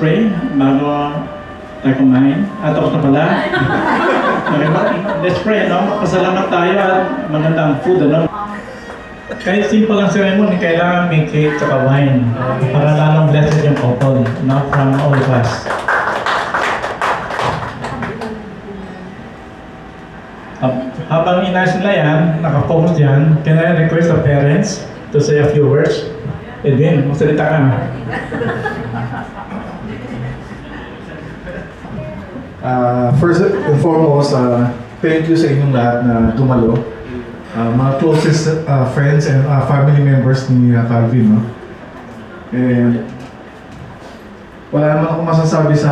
pray bago tayo kumain. Tapos na pala. Okay ba? Let's pray, no? Pasalamat tayo at magandang food, ano? Kahit simple lang ceremony, kailangan may cake at wine. Para lalong blessed yung couple, not from all of us. Habang inayos nila yan, nakapost yan, can I request the parents to say a few words? Edwin, magsalita ka. First and foremost, thank you sa inyong lahat na dumalo. Mga closest friends and family members ni Calvin. No? And wala naman ako masasabi sa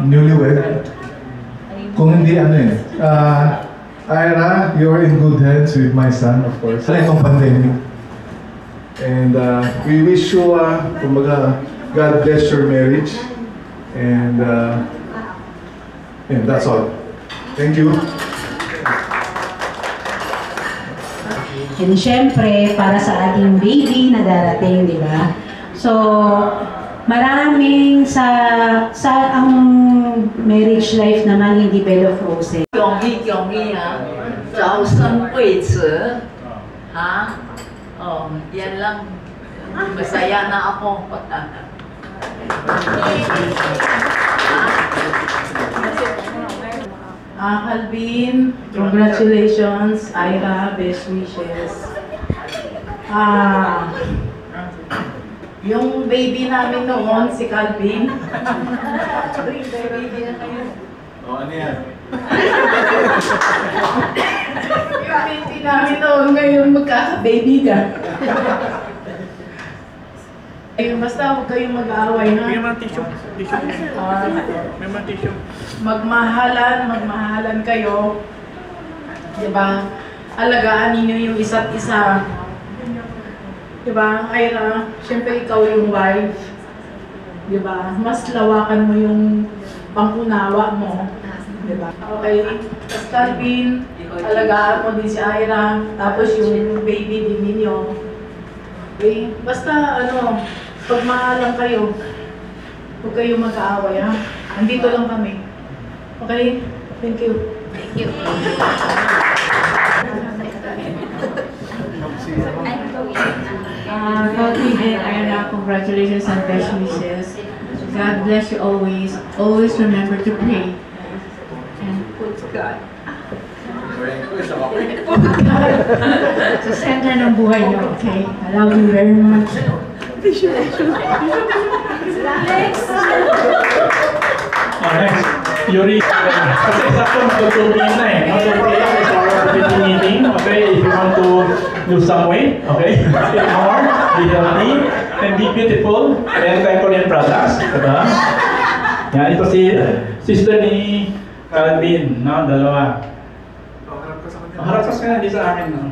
newlywed. Kung hindi ano eh. Ira, you're in good hands with my son, of course. Sa itong pandemic. And we wish you, kumbaga, God bless your marriage. And that's all. Thank you. And syempre, para sa ating baby na darating, di ba? So, maraming sa ang marriage life naman hindi bed of roses. 容易啊，早生贵子，ha? Oh, yan lang. Masaya na ako. Calvin, congratulations. Ira, best wishes. Yung baby namin noon, si Calvin. Baby na kayo. Oh, ano yan? Yung baby namin noon, ngayon magkaka-baby ka. Basta huwag kayong mag-aaway, ha? May mga tissue. May mga tissue. Magmahalan kayo. Diba? Alagaan ninyo yung isa't isa. Diba? Ira, syempre ikaw yung wife. Diba? Mas lawakan mo yung pangkunawa mo. Diba? Okay. Tapos Calvin, alagaan mo din si Ira. Tapos yung baby din ninyo. Okay? Basta ano, pagmahalan kayo. Huwag kayong mag-aaway, ha? Andito lang kami. Okay? Thank you. Thank you. Calvin and Ira, congratulations and best wishes. God bless you always. Always remember to pray. And put God sa center ng buhay niyo, okay? I love you very much. Next, Yuri. Kasi sakto magtutubig na eh. Magtutubig na sa our meeting. Okay, if you want to lose some weight, okay? Eat more, be healthy, and be beautiful. And thank Korean products. Diba? Yan, ito si sister ni Calvin, no? Dalawa. Harap ka sa kanya, di sa akin, no?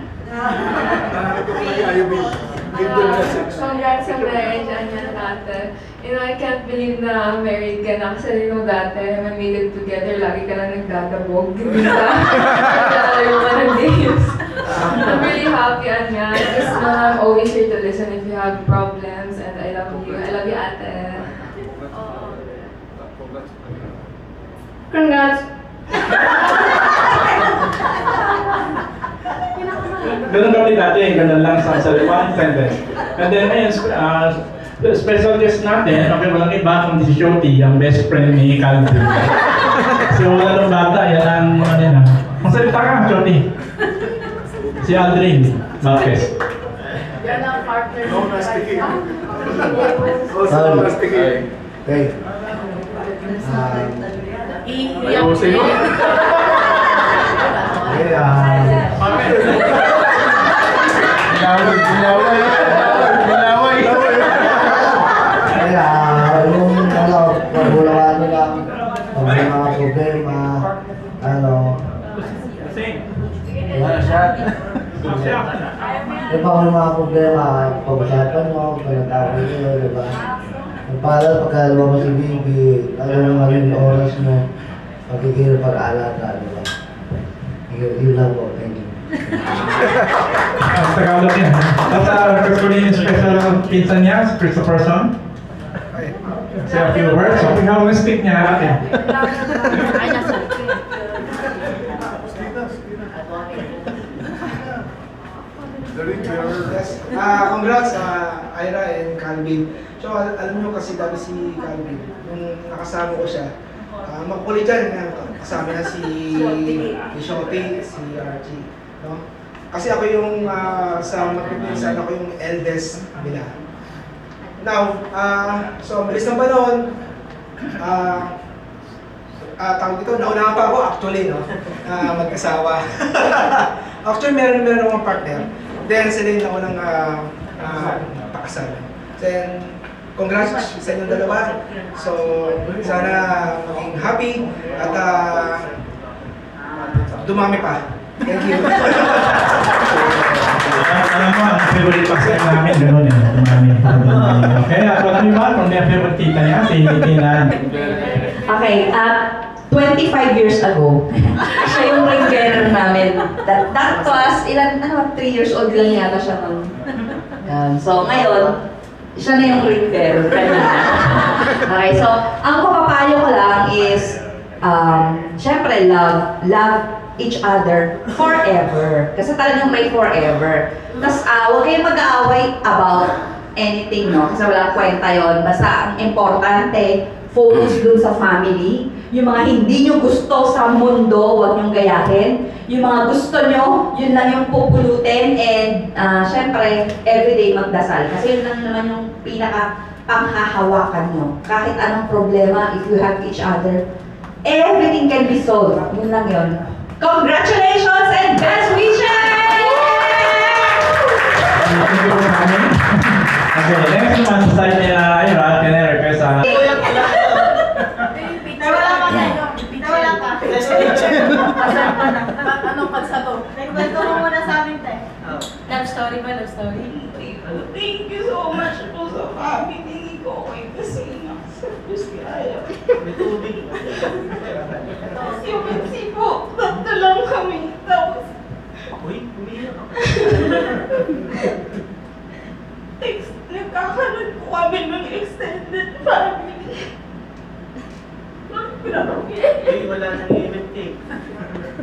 Congrats sa marriage, Anya and Ate. You know, I can't believe na married ka na kasi nung dati, when we lived together, lagi ka lang nagdadabog. Naglalaro ka ng games. I'm really happy, Anya. Just know I'm always here to listen if you have problems, and I love you. I love you, Ate. Congrats! Ganun kami dati, ganun lang sa one sentence. And then ngayon, special guest natin, okay, walang iba kundi si Shoti, ang best friend ni Calvin. So wala nung bata, yan ang ano na. Magsalita ka, Shoti. Si Aldrin Marquez. Yan ang partner No plastiking. Also no plastiking. Okay. Iiyak Ayaw sa'yo. Kaya, yung pagulawaan nila, kung may mga problema, Di ba kung mga problema, pag-usapan nyo, pag-natawa nyo, di ba? Para pagkalawa mo si Bibi, alam mo yung oras mo, magiging pag-aalata, di ba? Yun lang po, thank you. Tagalog yan. At request ko rin yung special pinsan niya, Christopher Son. say a few words. So, ikaw ang speak niya natin. Yes. Congrats Ira and Calvin. So alam nyo kasi dati si Calvin, nung nakasama ko siya, magkulit yan, kasama na si Shotty, si Archie. No? Kasi ako yung sa magpipinsan, ako yung eldest nila. Now, so bilis ng panahon, tawag dito, nauna pa ako actually, no? Mag-asawa. Actually, meron akong partner. Then, sila yung naunang pakasal. Then, congrats sa inyong dalawa. So, sana maging happy at dumami pa. Thank you. Alam mo, ang favorite pastor namin, gano'n eh. Dumami. Okay, at wala niyo ba kung may favorite tita niya, si Tinan? Okay, 25 years ago, siya yung ring bearer namin. That was, 3 years old lang yata siya nun. So ngayon, siya na yung ring bearer. Okay, so ang papapayo ko lang is, syempre love each other forever. Kasi talagang may forever. Tapos huwag kayong mag-aaway about anything, no? Kasi walang kwenta yun. Basta ang importante, focus dun sa family. Yung mga hindi nyo gusto sa mundo, huwag nyong gayahin. Yung mga gusto nyo, yun lang yung pupulutin. And syempre, everyday magdasal. Kasi yun lang naman yung pinaka-panghahawakan nyo. Kahit anong problema, if you have each other, everything can be solved. Yun lang yun. Congratulations and best wishes! Okay, next naman sa side nila, ayun, request sa... Anong pagsagot? Nagkwento mo muna sa amin, te. Love story ba? Love story? Thank you so much po sa family ko. Kasi Diyos kaya. Yung kasi po, tatlo lang kami. Tapos, nagkakaroon po kami ng extended family. Wala nang event eh.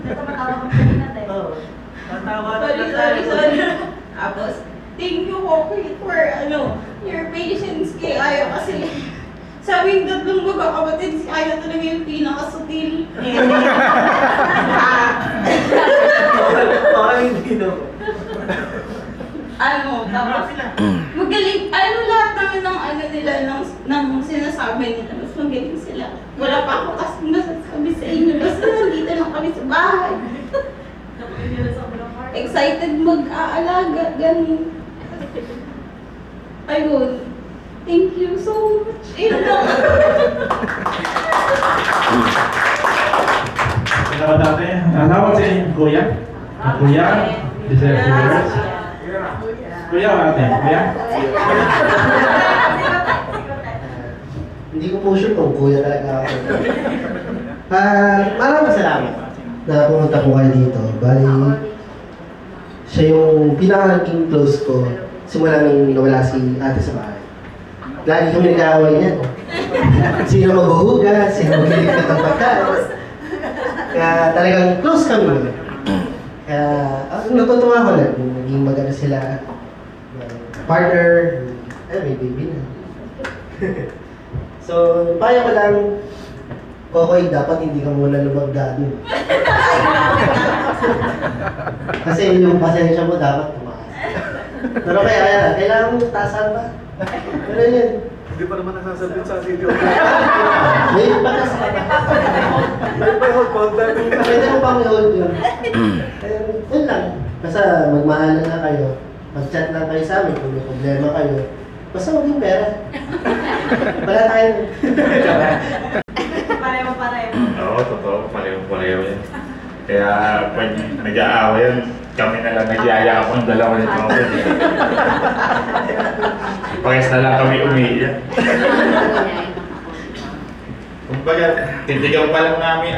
Ito matawa kami kanina, te. Oo. Matawa na Sorry. Tapos, thank you po for your patience kay Aya kasi sabing tatlong magkakapatid, si Aya talaga yung pinakasutil. Parang hindi na. Tapos magaling, lahat namin ng nila, ng sinasabi nila, mas magaling sila. Wala pa ako kasi masasabi sa inyo, basta nandito lang kami sa bahay. Excited mag-aalaga, ganun. Ayun. Thank you so much. Ayun lang. Salamat natin. Tawag sa inyo, Kuya. Kuya, deserve your words. Kuya, natin. Kuya? Hindi ko po sure kung kuya talaga ako. Maraming salamat na pumunta po kayo dito. Bali, siya yung pinaka-naging close ko simula nung nawala si ate sa bahay. Lagi kami nag-aaway niyan. Sino maghuhugas, sino magliligtas ng pagkain. Kaya talagang close kami. Kaya natutuwa ko na naging maganda sila. Partner, may baby na. So, payo ko lang, Kokoy, dapat hindi ka muna lumagda dun. Kasi yung pasensya mo dapat tumaas. Pero kaya, kailangan mo taasan pa. Pero yun. Hindi pa naman nakasabit sa video. May patas ka pa. May pa-hold contact. Pwede mo pang i-hold yun. Yun lang. Basta magmahalan na kayo. Mag-chat lang kayo sa amin kung may problema kayo. Basta maging pera. Wala tayo. Pareho. Oo, totoo. Pareho yan. Kaya pag nag-aawa yan, kami na lang nagyaya ako ng dalawa nito. Pagkas na lang kami umiiyak. Kumbaga, titigaw pa lang namin,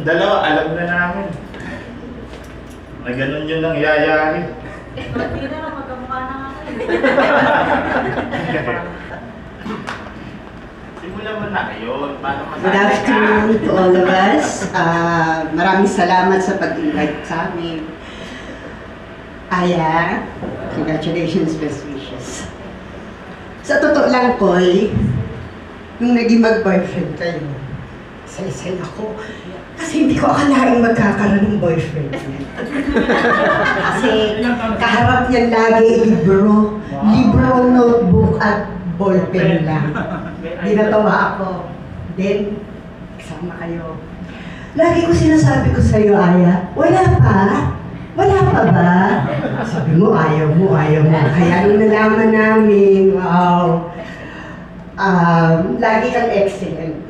dalawa, alam na namin. Na ganun yun ang yayahin. Hindi na lang, magkamukha na nga kayo. Simula naman na kayo. Paano Good afternoon to all of us. Maraming salamat sa pag-invite sa amin. Aya, congratulations, best wishes. Sa totoo lang, Koy, nung naging mag-boyfriend kayo, isa-isay ako. Kasi hindi ko akalaing magkakaroon ng boyfriend. Kasi kaharap niyan lagi libro, notebook at ballpen lang. Di natawa ako. Then, kasama kayo. Lagi ko sinasabi ko sa'yo, Aya, wala pa? Wala pa ba? Sabi mo, ayaw mo. Kaya nung nalaman namin, wow, lagi kang excellent.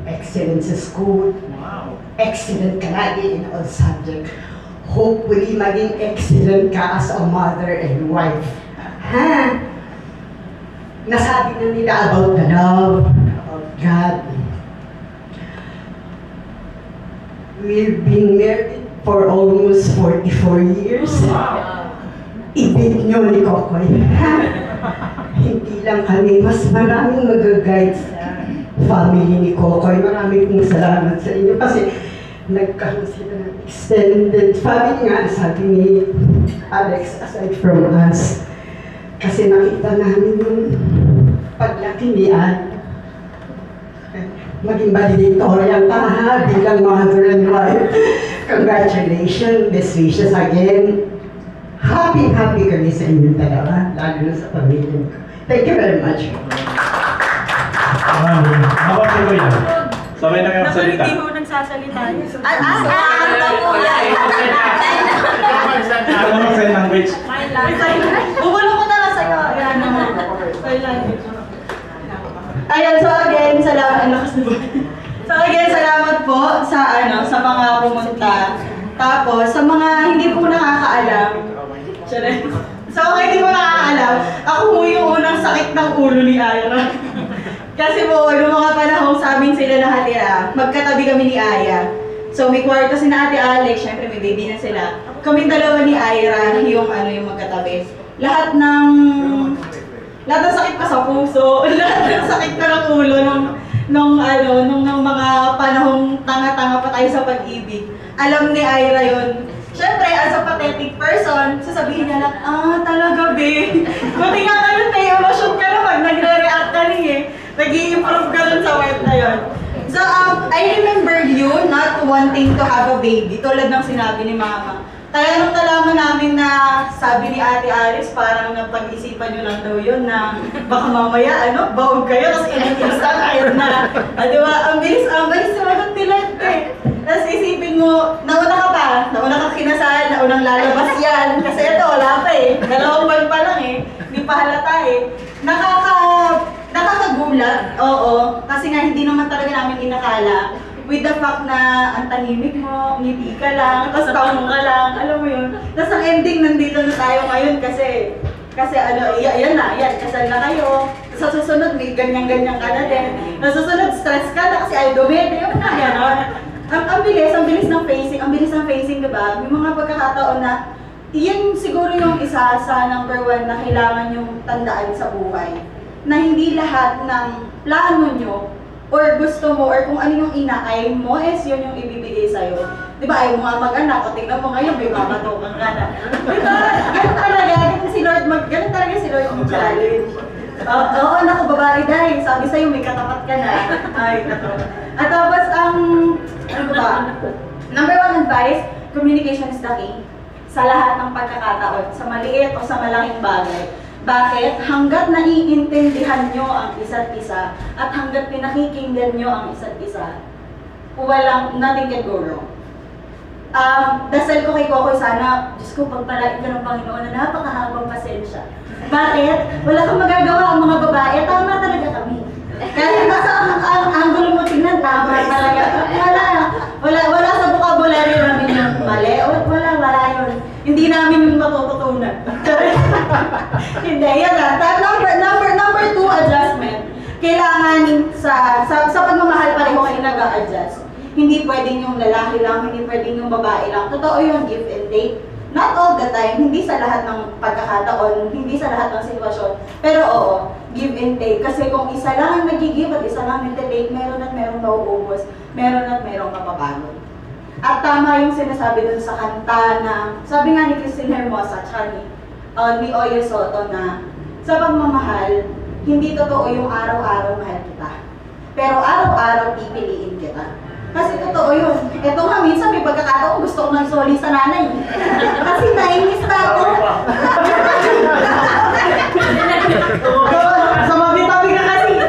Excellent sa school. Excellent ka lagi in all subjects. Hopefully, maging excellent ka as a mother and wife. Ha? Nasabi na nila about the love of God. We've been married for almost 44 years. Ibig nyo ni Kokoy. Hindi lang kami, mas maraming mag-guide sa family ni Kokoy. Maraming pong salamat sa inyo kasi nagkaroon sila ng extended family nga, sabi ni Alex, aside from us. Kasi nakita namin yung paglaki ni Anne. Maging valedictorian ka ha, bilang mother and wife. Congratulations, best wishes again. Happy kami sa inyong dalawa, lalo na sa pamilya ko. Thank you very much. Habang si Kuya, sabay na kayo magsalita. Hindi ho nagsasalita. Ikaw naman sign language. Bubulong ko na lang sa'yo. Ayan naman. Sign language. Ayan, so again, salamat po sa sa mga pumunta. Tapos, sa mga hindi po nakakaalam. So, mga hindi po nakakaalam, ako po yung unang sakit ng ulo ni Ira. Kasi po, yung mga panahon sa amin sila nakatira, magkatabi kami ni Aya. So, may kwarto si na Ate Alex, syempre may baby na sila. Kaming dalawa ni Ira, yung magkatabi. Lahat ng sakit ko sa puso, lahat ng sakit ko ng ulo nung mga panahong tanga-tanga pa tayo sa pag-ibig. Alam ni Ira yun. Siyempre, as a pathetic person, sasabihin niya lang, talaga, be. Buti nga ngayon, may emosyon ka na pag nagre-react ka nag-i-improve ka dun sa word na yun. So, I remember you not wanting to have a baby, tulad ng sinabi ni Mama. Kaya nung nalaman namin na sabi ni Ate Alice, parang napag-isipan nyo lang daw yun na baka mamaya, baog kayo, tapos in-instant kayo na. Diba? Ang bilis sumagot nila eh. Tapos isipin mo, nauna ka kinasal, naunang lalabas yan. Kasi ito, wala pa eh. 2 buwan pa lang eh. Hindi pa halata eh. Nakakagulat, oo. Kasi nga hindi naman talaga namin inakala. With the fact na ang tahimik mo, ngiti ka lang, tapos taong ka lang, alam mo yun. Tapos ang ending, nandito na tayo ngayon kasi yan, kasal na kayo. Sa susunod, may ganyan-ganyan ka na din. Sa susunod, stress ka na kasi ay dumedi, yun na gano'n. Ang bilis ng facing, diba? May mga pagkakataon na, iyan siguro yung isa sa number 1 na kailangan yung tandaan sa buhay. Na hindi lahat ng plano nyo, or gusto mo, or kung ano yung inaay mo, yun yung ibibigay sa'yo. Di ba, ayaw mo nga mag-anak, o tingnan mo ngayon, may mamatukan ka na. Di ba, ganun talaga si Lord mag-challenge. Oo, naku, babae dahil, sabi sa'yo, may katapat ka na. Ay, naku. At tapos, number 1 advice, communication is the key. Sa lahat ng pagkakataon, sa maliit o sa malaking bagay. Bakit? Hanggat naiintindihan nyo ang isa't isa at hanggat pinakikinggan nyo ang isa't isa, nothing can go wrong. Dasal ko kay Kokoy sana, Diyos ko, pagpalain ka ng Panginoon na napakahabang pasensya. Bakit? Wala kang magagawa ang mga babae, tama talaga kami. Kahit nasa ang angulo mo tingnan, tama talaga. Wala sa vocabulary namin yung mali. Wala yun. Hindi namin yung matututunan. Hindi, yan na. Number 2, adjustment. Kailangan sa pagmamahal pareho kayo nag-a-adjust. Hindi pwedeng yung lalaki lang, hindi pwedeng yung babae lang. Totoo yung give and take. Not all the time, hindi sa lahat ng pagkakataon, hindi sa lahat ng sitwasyon. Pero oo, give and take. Kasi kung isa lang ang nag-give at isa lang nag-take, meron at merong mauubos, meron at merong mapapagod. At tama yung sinasabi dun sa kanta na, sabi nga ni Christine Hermosa, tsaka ni Oyo Soto na, sa pagmamahal, hindi totoo yung araw-araw mahal kita. Pero araw-araw pipiliin kita. Kasi totoo yun. Ito nga, minsan may pagkakataon gusto ko nang soli sa nanay. Kasi nainis na ako. So, mabitabi ka kasi.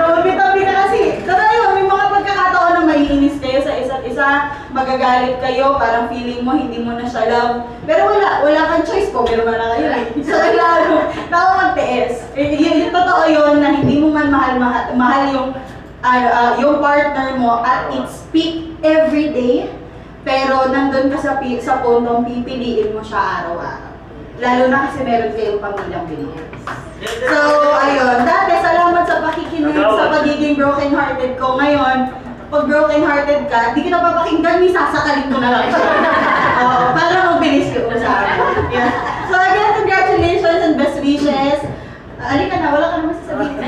Mabitabi ka kasi. Totoo yun, may mga pagkakataon na maiinis kayo sa isa't isa, magagalit kayo, parang feeling mo hindi mo na siya love. Pero wala kang choice po, pero wala kayo. So, lalo, ako magtiis. Yung totoo yun na hindi mo man mahal yung partner mo at its peak every day, pero nandun ka sa puntong pipiliin mo siya araw-araw. Lalo na kasi meron kayong pamilyang binuhay. So, ayun. Dati, salamat sa pakikinig, sa pagiging broken-hearted ko. Ngayon, pag broken-hearted ka, di ka napapakinggan, may sasakalin mo na lang siya. Para mabilis yung usapan. Yeah. So, again, congratulations and best wishes. Alika na, wala ka naman sasabihin.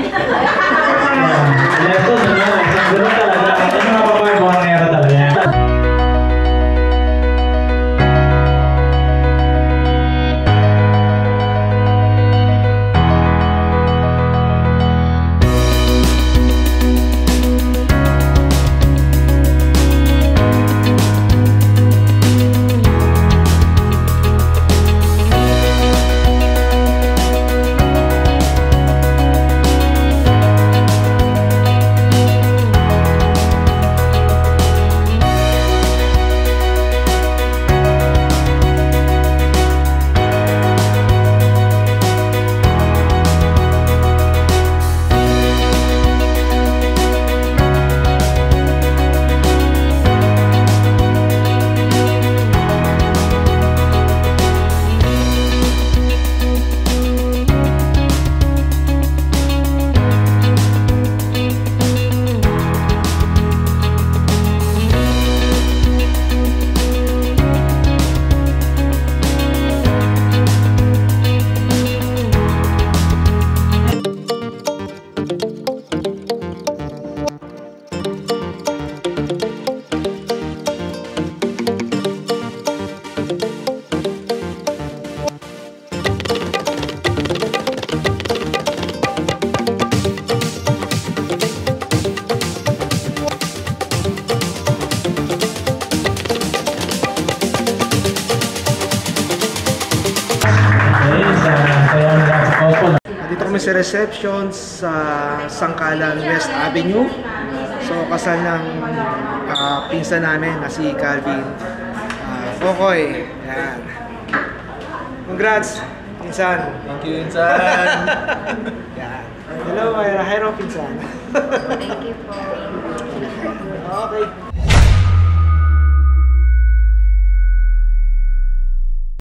Lesson na yan. Ganun talaga. Ano mga babae mo ang nangyari talaga yan? Dito kami sa reception sa Sangkalan West Avenue. So kasal ng pinsan namin na si Calvin Kokoy. Yan. Congrats, pinsan. Thank you, pinsan. Yan. Hello, Myra. Hello, pinsan. Thank you po. Okay.